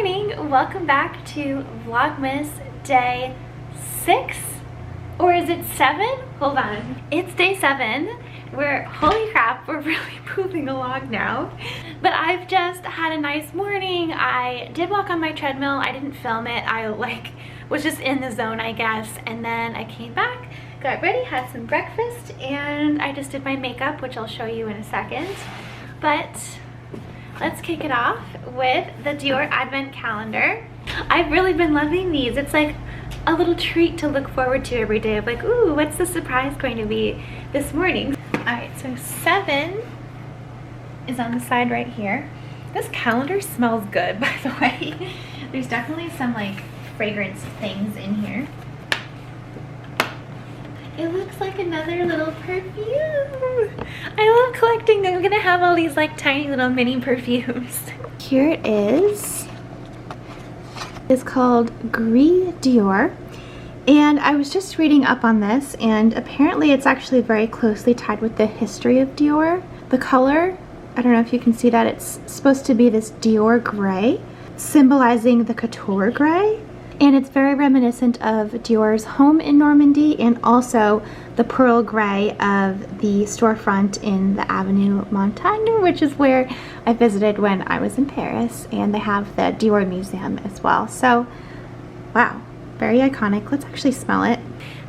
morning, welcome back to Vlogmas day 6, or is it 7? Hold on, it's day 7. Holy crap, we're really moving along now. But I've just had a nice morning. I did walk on my treadmill. I didn't film it. I was just in the zone, I guess. And then I came back, got ready, had some breakfast, and I just did my makeup, which I'll show you in a second. But let's kick it off with the Dior Advent Calendar. I've really been loving these. It's like a little treat to look forward to every day of like, ooh, what's the surprise going to be this morning? Alright, so 7 is on the side right here. This calendar smells good, by the way. There's definitely some like fragrance things in here. It looks like another little perfume. I love collecting. I'm gonna have all these like tiny little mini perfumes. Here it is. It's called Gris Dior. And I was just reading up on this, and apparently it's actually very closely tied with the history of Dior. The color, I don't know if you can see that, it's supposed to be this Dior gray, symbolizing the couture gray. And it's very reminiscent of Dior's home in Normandy and also the pearl gray of the storefront in the Avenue Montaigne, which is where I visited when I was in Paris, and they have the Dior Museum as well. So, wow, very iconic. Let's actually smell it.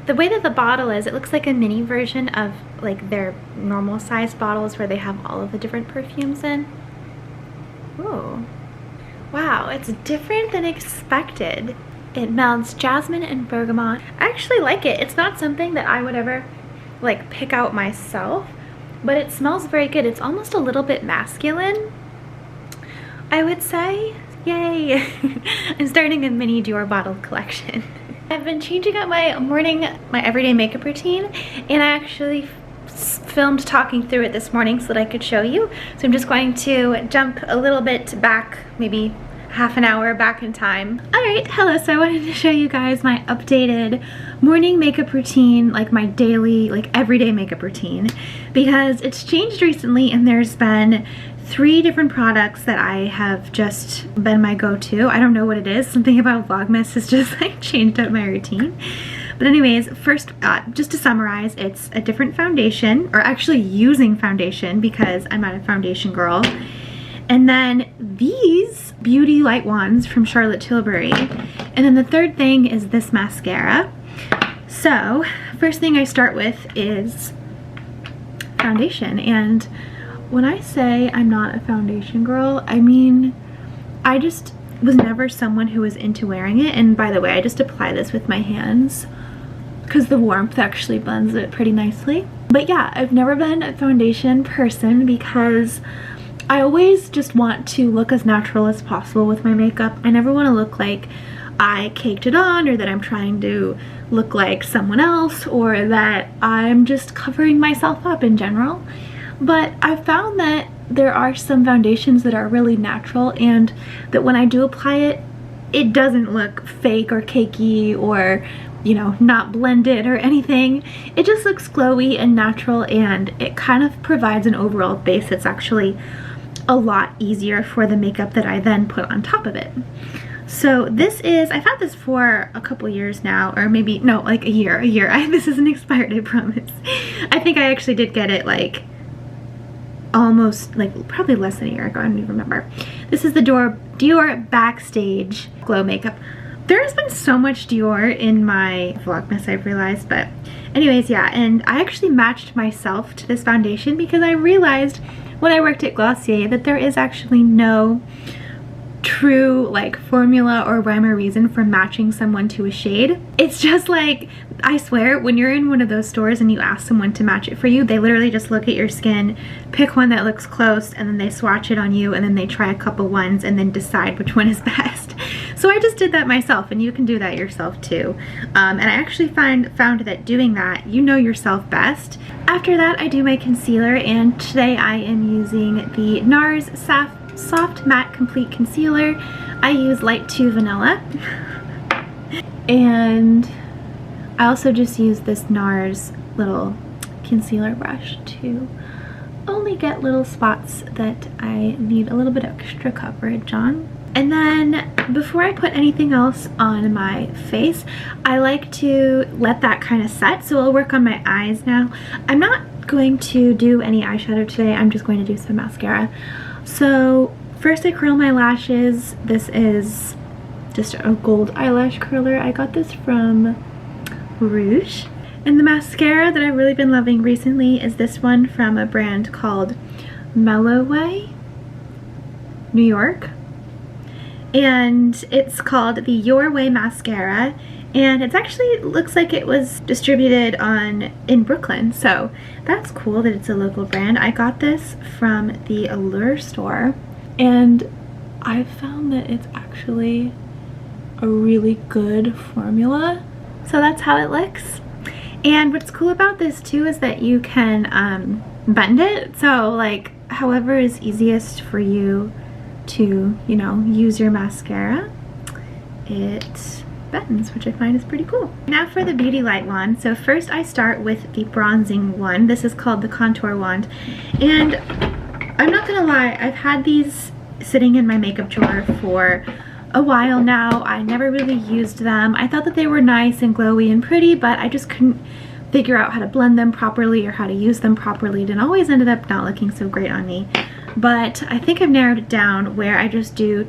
The way that the bottle is, it looks like a mini version of like their normal size bottles where they have all of the different perfumes in. Ooh. Wow, it's different than expected. It melts jasmine and bergamot. I actually like it. It's not something that I would ever like pick out myself, but it smells very good. It's almost a little bit masculine, I would say. Yay! I'm starting a mini Dior bottle collection. I've been changing up my everyday makeup routine, and I actually filmed talking through it this morning so that I could show you. So I'm just going to jump a little bit back, maybe half an hour back in time. Alright, hello. So I wanted to show you guys my updated morning makeup routine, like my daily, like everyday makeup routine, because it's changed recently and there's been 3 different products that I have just been my go-to. I don't know what it is. Something about Vlogmas has just like changed up my routine. But anyways, first, just to summarize, it's a different foundation, or actually using foundation because I'm not a foundation girl. And then these beauty light wands from Charlotte Tilbury. And then the third thing is this mascara. So first thing I start with is foundation. And when I say I'm not a foundation girl, I mean, I just was never someone who was into wearing it. And by the way, I just apply this with my hands because the warmth actually blends it pretty nicely. But yeah, I've never been a foundation person because I always just want to look as natural as possible with my makeup. I never want to look like I caked it on, or that I'm trying to look like someone else, or that I'm just covering myself up in general. But I've found that there are some foundations that are really natural, and that when I do apply it, it doesn't look fake or cakey or, you know, not blended or anything. It just looks glowy and natural, and it kind of provides an overall base that's actually a lot easier for the makeup that I then put on top of it. So this is, I've had this for a couple years now, or maybe, no, like a year. This isn't expired, I promise. I think I actually did get it like almost, like probably less than a year ago, I don't even remember. This is the Dior Backstage Glow Makeup. There has been so much Dior in my Vlogmas, I've realized, but anyways, yeah, and I actually matched myself to this foundation because I realized when I worked at Glossier that there is actually no true like formula or rhyme or reason for matching someone to a shade. It's just like, I swear, when you're in one of those stores and you ask someone to match it for you, they literally just look at your skin, pick one that looks close, and then they swatch it on you, and then they try a couple ones and then decide which one is best. So I just did that myself, and you can do that yourself too. And I actually found that doing that, you know yourself best. After that, I do my concealer, and today I am using the NARS Soft Matte Complete Concealer. I use Light 2 Vanilla. And I also just use this NARS little concealer brush to only get little spots that I need a little bit extra coverage on. And then before I put anything else on my face, I like to let that kind of set. So I'll work on my eyes now. I'm not going to do any eyeshadow today. I'm just going to do some mascara. So first I curl my lashes. This is just a gold eyelash curler. I got this from Rouge. And the mascara that I've really been loving recently is this one from a brand called Melloway, New York. And it's called the Your Way Mascara. And it's actually, looks like it was distributed in Brooklyn. So that's cool that it's a local brand. I got this from the Allure store. And I found that it's actually a really good formula. So that's how it looks. And what's cool about this too is that you can bend it. So like however is easiest for you to, you know, use your mascara, it bends, which I find is pretty cool. Now for the beauty light wand. So first I start with the bronzing one. This is called the contour wand. And I'm not gonna lie, I've had these sitting in my makeup drawer for a while now. I never really used them. I thought that they were nice and glowy and pretty, but I just couldn't figure out how to blend them properly or how to use them properly. It always ended up not looking so great on me. But I think I've narrowed it down where I just do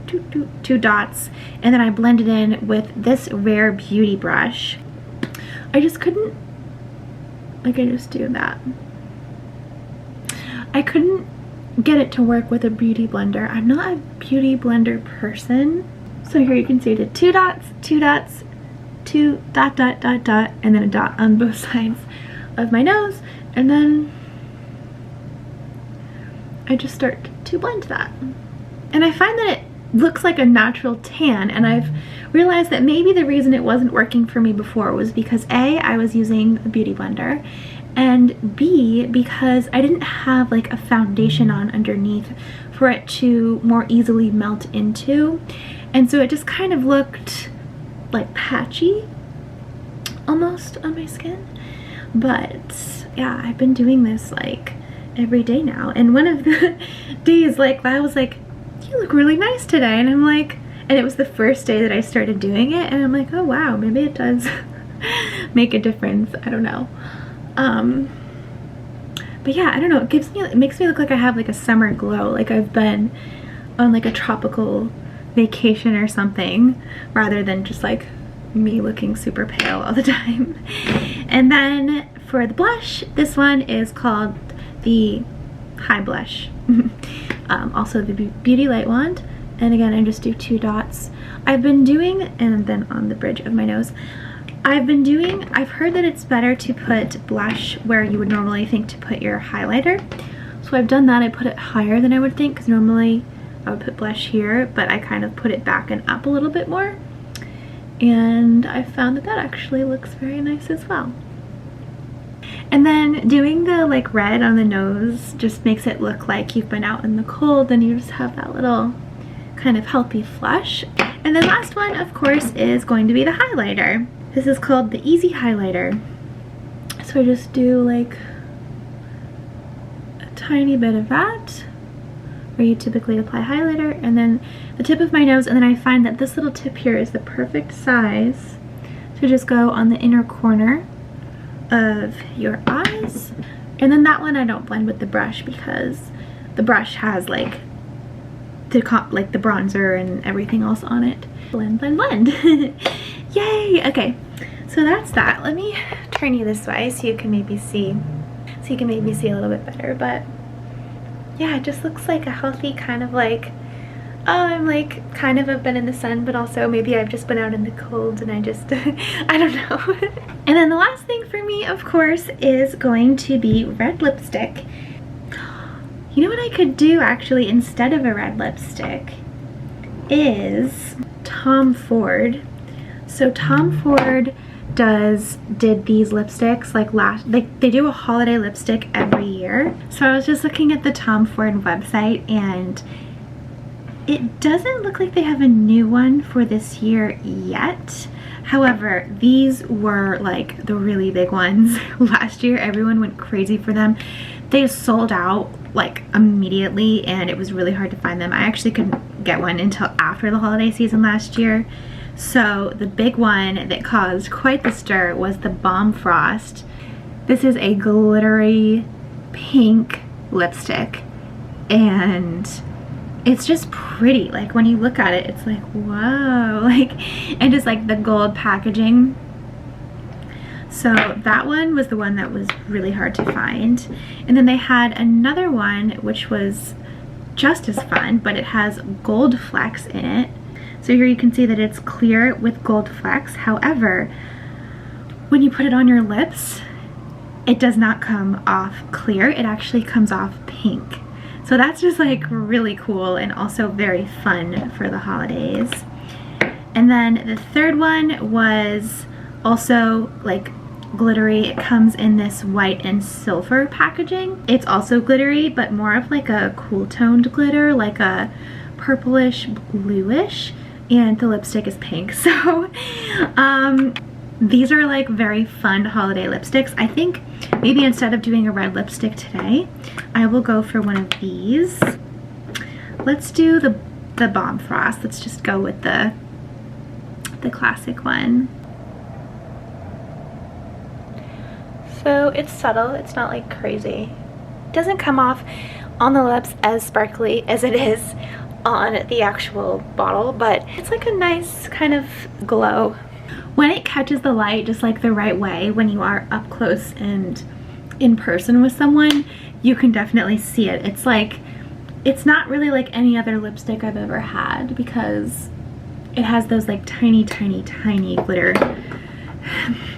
two dots and then I blend it in with this Rare Beauty brush. I just couldn't, like I just do that. I couldn't get it to work with a beauty blender. I'm not a beauty blender person. So here you can see I did two dots, two dot, and then a dot on both sides of my nose, and then I just start to blend that. And I find that it looks like a natural tan, and I've realized that maybe the reason it wasn't working for me before was because A, I was using a beauty blender, and B, because I didn't have like a foundation on underneath for it to more easily melt into. And so it just kind of looked like patchy almost on my skin. But yeah, I've been doing this like every day now. And one of the days, like, I was like, you look really nice today. And I'm like, and it was the first day that I started doing it. And I'm like, oh wow, maybe it does make a difference. I don't know. But yeah, I don't know. It makes me look like I have like a summer glow. Like I've been on like a tropical vacation or something, rather than just like me looking super pale all the time. And then for the blush, this one is called the High Blush. Also the Beauty Light Wand. And again, I just do two dots. I've been doing, and then on the bridge of my nose, I've heard that it's better to put blush where you would normally think to put your highlighter. So I've done that. I put it higher than I would think, because normally I would put blush here, but I kind of put it back and up a little bit more. And I found that that actually looks very nice as well. And then doing the like red on the nose just makes it look like you've been out in the cold and you just have that little kind of healthy flush. And the last one, of course, is going to be the highlighter. This is called the Easy Highlighter. So I just do like a tiny bit of that, where you typically apply highlighter, and then the tip of my nose, and then I find that this little tip here is the perfect size to just go on the inner corner of your eyes. And then that one I don't blend with the brush, because the brush has like the bronzer and everything else on it. Blend, blend, blend. Yay! Okay, so that's that. Let me turn you this way so you can maybe see a little bit better. But yeah, it just looks like a healthy kind of like, oh, I'm like kind of have been in the sun, but also maybe I've just been out in the cold and I just I don't know. And then the last thing for me, of course, is going to be red lipstick. You know what I could do actually instead of a red lipstick is Tom Ford. So Tom Ford did these lipsticks like they do a holiday lipstick every year. So I was just looking at the Tom Ford website, and It doesn't look like they have a new one for this year yet. However, these were like the really big ones. Last year, everyone went crazy for them. They sold out like immediately and it was really hard to find them. I actually couldn't get one until after the holiday season last year. So the big one that caused quite the stir was the Bomb Frost. This is a glittery pink lipstick and it's just pretty. Like when you look at it, it's like, whoa, like, and just like the gold packaging. So that one was the one that was really hard to find. And then they had another one which was just as fun, but it has gold flecks in it. So here you can see that it's clear with gold flecks. However, when you put it on your lips, it does not come off clear. It actually comes off pink. So that's just like really cool and also very fun for the holidays. And then the third one was also like glittery. It comes in this white and silver packaging. It's also glittery, but more of like a cool toned glitter, like a purplish bluish, and the lipstick is pink. So these are like very fun holiday lipsticks. I think maybe instead of doing a red lipstick today, I will go for one of these. Let's do the Bomb Frost. Let's just go with the classic one. So it's subtle, it's not like crazy. It doesn't come off on the lips as sparkly as it is on the actual bottle, but it's like a nice kind of glow. When it catches the light just like the right way, when you are up close and in person with someone, you can definitely see it. It's like, it's not really like any other lipstick I've ever had because it has those like tiny, tiny, tiny glitter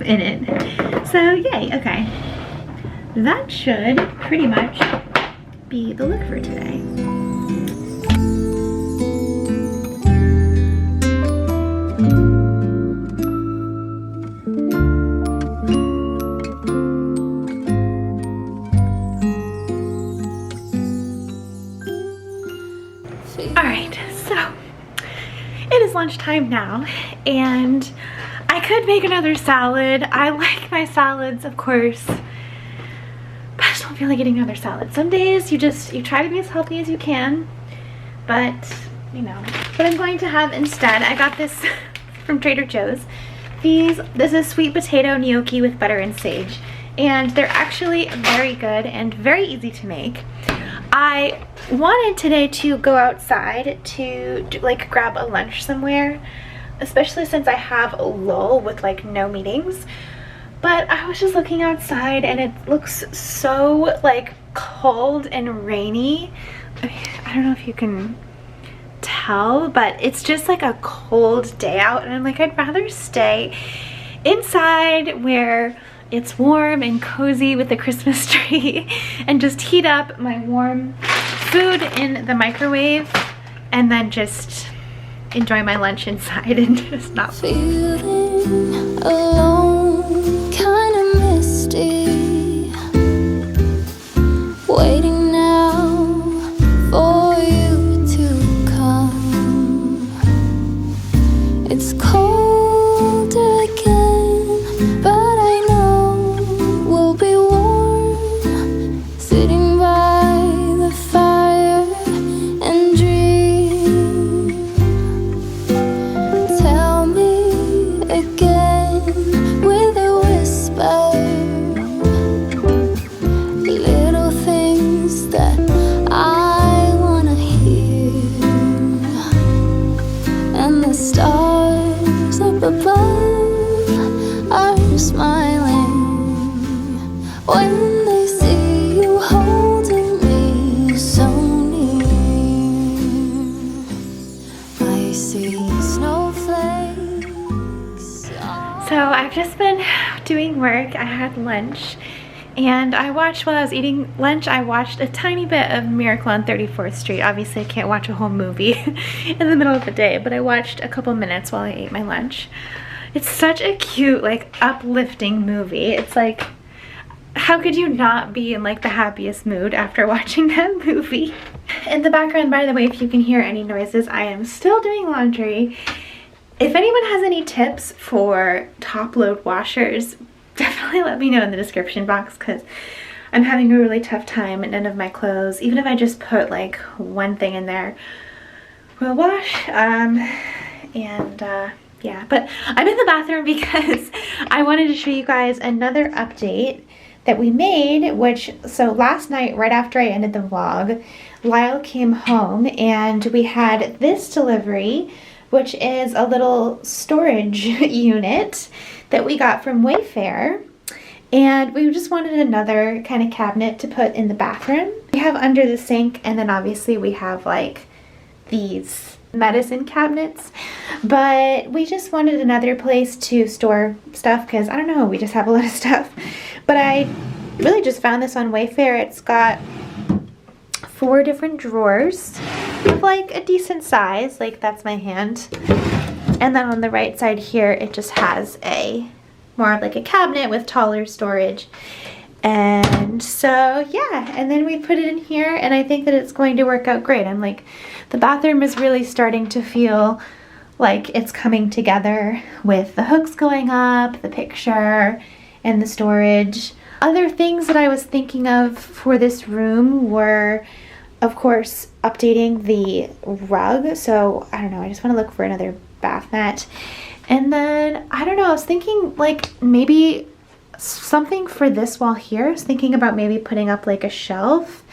in it. So yay, okay. That should pretty much be the look for today. Alright, so it is lunchtime now and I could make another salad. I like my salads, of course, but I just don't feel like eating another salad. Some days you try to be as healthy as you can, but you know. What I'm going to have instead, I got this from Trader Joe's. This is sweet potato gnocchi with butter and sage, and they're actually very good and very easy to make. I wanted today to go outside to like grab a lunch somewhere, especially since I have a lull with like no meetings, but I was just looking outside and it looks so like cold and rainy. I don't know if you can tell, but it's just like a cold day out and I'm like, I'd rather stay inside where it's warm and cozy with the Christmas tree and just heat up my warm food in the microwave and then just enjoy my lunch inside and just not feeling alone, kind of misty, waiting now for you to come. It's cold again, but I know we'll be warm, sitting by the fire and dream. Tell me again with a whisper, little things that I wanna hear, and the stars up above are smiling when they see you holding me so near. I see snowflakes. So I've just been doing work. I had lunch and I watched, while I was eating lunch, I watched a tiny bit of Miracle on 34th Street. Obviously I can't watch a whole movie in the middle of the day, but I watched a couple minutes while I ate my lunch. It's such a cute, like, uplifting movie. It's like, how could you not be in like the happiest mood after watching that movie? In the background, by the way, if you can hear any noises, I am still doing laundry. If anyone has any tips for top load washers, definitely let me know in the description box, because I'm having a really tough time and none of my clothes, even if I just put like one thing in there, will wash. Yeah, but I'm in the bathroom because I wanted to show you guys another update that we made, so last night, right after I ended the vlog, Lyle came home and we had this delivery, which is a little storage unit that we got from Wayfair. And we just wanted another kind of cabinet to put in the bathroom. We have under the sink, and then obviously we have like these medicine cabinets, but we just wanted another place to store stuff because I don't know, we just have a lot of stuff. But I really just found this on Wayfair. It's got 4 different drawers of like a decent size, like that's my hand, and then on the right side here it just has a more of like a cabinet with taller storage. And so yeah, and then we put it in here, and I think that it's going to work out great. I'm like, the bathroom is really starting to feel like it's coming together with the hooks going up, the picture, and the storage. Other things that I was thinking of for this room were, of course, updating the rug. So I don't know, I just want to look for another bath mat. And then, I don't know, I was thinking like maybe something for this wall here. I was thinking about maybe putting up like a shelf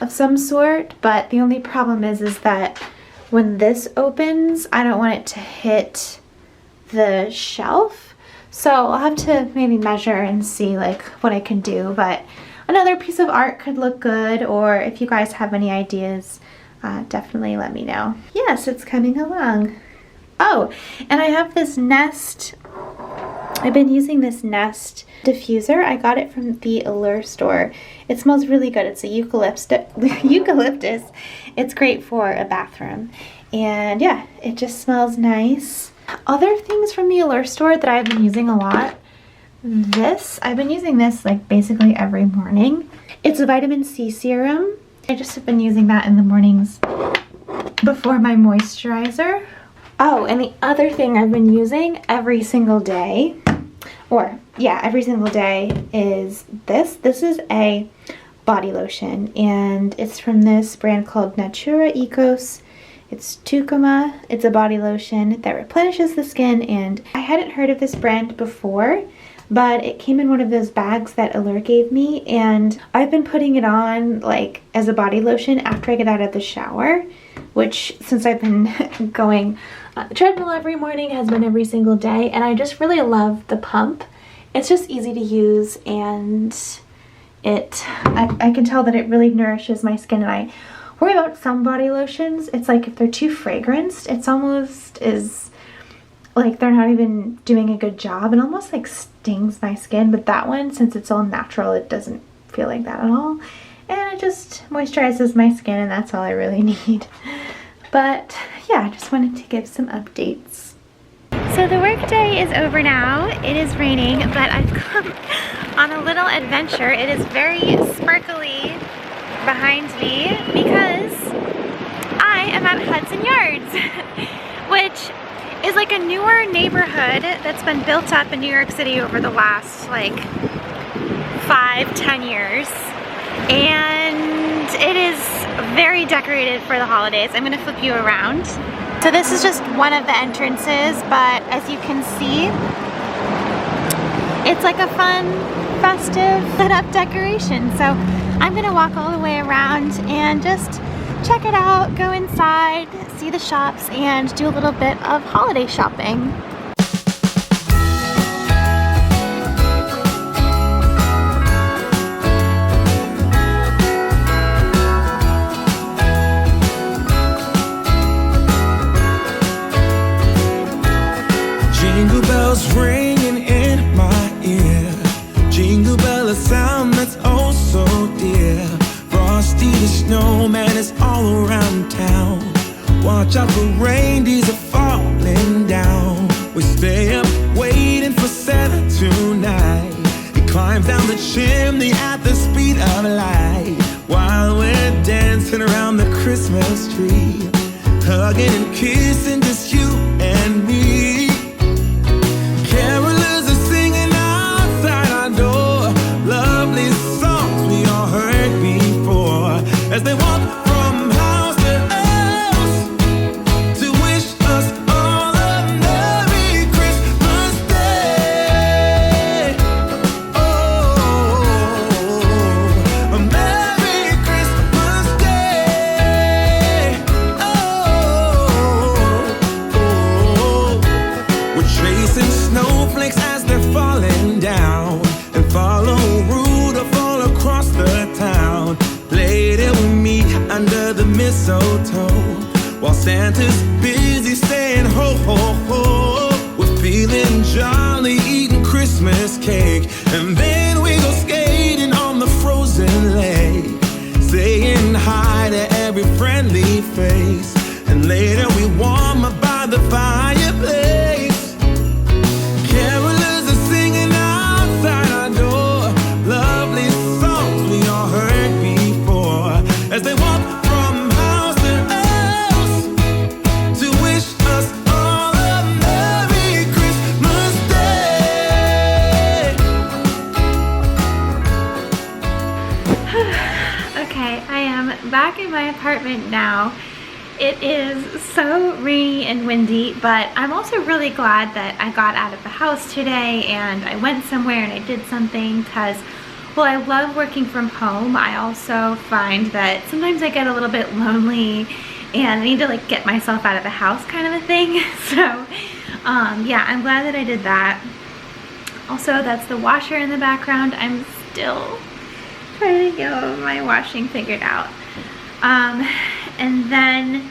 of some sort, but the only problem is that when this opens, I don't want it to hit the shelf. So I'll have to maybe measure and see like what I can do, but another piece of art could look good, or if you guys have any ideas, definitely let me know. Yes, it's coming along. Oh, and I have this Nest. I've been using this Nest diffuser. I got it from the Allure store. It smells really good. It's a eucalyptus. It's great for a bathroom. And yeah, it just smells nice. Other things from the Allure store that I've been using a lot. I've been using this like basically every morning. It's a vitamin C serum. I just have been using that in the mornings before my moisturizer. Oh, and the other thing I've been using every single day, every single day, is this. This is a body lotion, and it's from this brand called Natura Ecos. It's Tucuma. It's a body lotion that replenishes the skin, and I hadn't heard of this brand before, but it came in one of those bags that Allure gave me, and I've been putting it on like as a body lotion after I get out of the shower, which since I've been going treadmill every morning has been every single day, and I just really love the pump. It's just easy to use, and I can tell that it really nourishes my skin. And I worry about some body lotions, it's like if they're too fragranced, it's almost is like they're not even doing a good job, and almost like stings my skin. But that one, since it's all natural, it doesn't feel like that at all, and it just moisturizes my skin, and that's all I really need. But yeah, I just wanted to give some updates. So the work day is over now. It is raining, but I've come on a little adventure. It is very sparkly behind me because I am at Hudson Yards, which is like a newer neighborhood that's been built up in New York City over the last like 5-10 years. And it is very decorated for the holidays. I'm gonna flip you around. So this is just one of the entrances, but as you can see, it's like a fun, festive, lit up decoration. So I'm gonna walk all the way around and just check it out, go inside, see the shops, and do a little bit of holiday shopping. Jingle bells ringing in my ear. Jingle bell, a sound that's oh so dear. Frosty the snowman is all around town. Watch out for reindeers are falling down. We stay up waiting for Santa tonight. He climbs down the chimney at the speed of light, while we're dancing around the Christmas hugging and kissing, just you and me. Carolers are singing outside our door, lovely songs we all heard before, as they walk from house to house to wish us all a Merry Christmas Day. Oh, a Merry Christmas Day. Oh, we're chasing snowflakes as they're falling down, and follow Rudolph all across the town. Later we meet under the mistletoe, while Santa's busy saying ho ho ho. We're feeling jolly, eating Christmas cake, and then we go skating on the frozen lake, saying hi to every friendly face, and later we warm up by the fireplace. Carolers are singing outside our door, lovely songs we all heard before, as they walk from house to house to wish us all a Merry Christmas Day. Okay, I am back in my apartment now. It is so rainy and windy, but I'm also really glad that I got out of the house today and I went somewhere and I did something, because while I love working from home, I also find that sometimes I get a little bit lonely and I need to like get myself out of the house kind of a thing. So yeah, I'm glad that I did that. Also, that's the washer in the background. I'm still trying to get my washing figured out. And then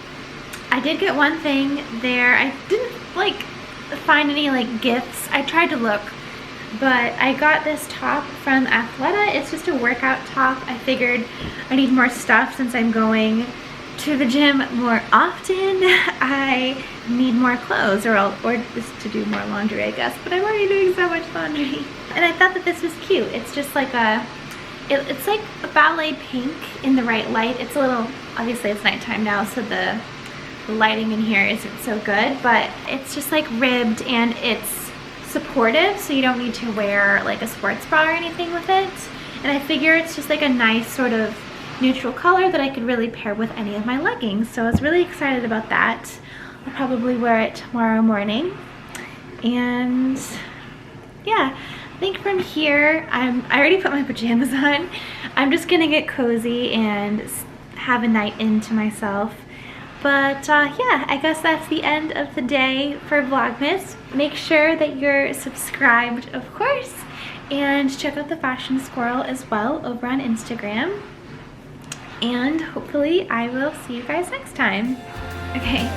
I did get one thing there. I didn't like find any like gifts. I tried to look, but I got this top from Athleta. It's just a workout top. I figured I need more stuff since I'm going to the gym more often. I need more clothes, or just to do more laundry, I guess, but I'm already doing so much laundry. And I thought that this was cute. It's just like it's like a ballet pink in the right light. It's a little, obviously it's nighttime now, so the lighting in here isn't so good, but it's just like ribbed and it's supportive, so you don't need to wear like a sports bra or anything with it. And I figure it's just like a nice sort of neutral color that I could really pair with any of my leggings. So I was really excited about that. I'll probably wear it tomorrow morning. And yeah, I think from here, I already put my pajamas on. I'm just gonna get cozy and have a night into myself. But yeah, I guess that's the end of the day for Vlogmas. Make sure that you're subscribed, of course, and check out the Fashion Squirrel as well over on Instagram. And hopefully I will see you guys next time. Okay,